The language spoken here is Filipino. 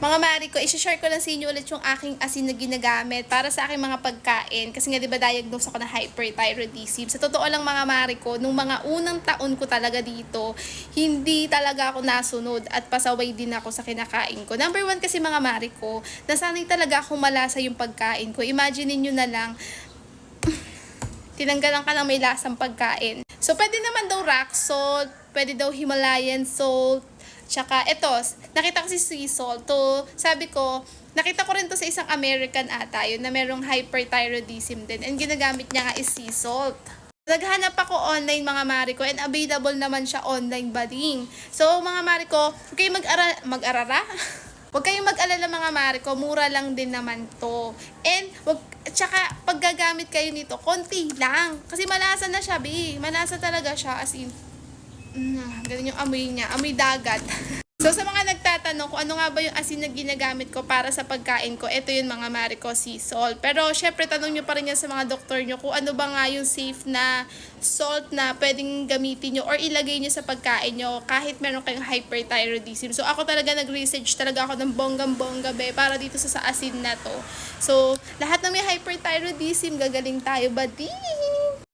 Mga mari ko, i-share ko lang sa inyo ulit yung aking asin na ginagamit para sa aking mga pagkain. Kasi nga, di ba, diagnose ako ng hyperthyroidism. Sa totoo lang mga mari ko, nung mga unang taon ko talaga dito, hindi talaga ako nasunod at pasaway din ako sa kinakain ko. Number one kasi mga mari ko, nasanay talaga akong malasa yung pagkain ko. Imagine niyo na lang, tinanggalan ka ng may lasang pagkain. So, pwede naman daw rock salt, pwede daw Himalayan salt, tsaka ito, nakita ko si sea salt. To, sabi ko, nakita ko rin to sa isang American ata, yun na merong hyperthyroidism din. And ginagamit niya nga is sea salt. Naghanap ako online mga mari ko and available naman siya online bading. So mga mari ko, huwag kayong mag-arara? Huwag kayong mag-alala mga mari ko, mura lang din naman to. And tsaka pag gagamit kayo nito, konti lang. Kasi malasa na siya, bi. Malasa talaga siya as in. Ganun yung amoy niya, amoy dagat. So sa mga nagtatanong kung ano nga ba yung asin na ginagamit ko para sa pagkain ko, ito yung mga mari ko, sea salt. Pero syempre tanong nyo pa rin yan sa mga doktor nyo kung ano ba nga yung safe na salt na pwedeng gamitin nyo or ilagay nyo sa pagkain nyo kahit meron kayong hyperthyroidism. So ako talaga nag-research talaga ako ng bonggang-bongga be para dito sa asin na to. So lahat ng may hyperthyroidism, gagaling tayo, buddy!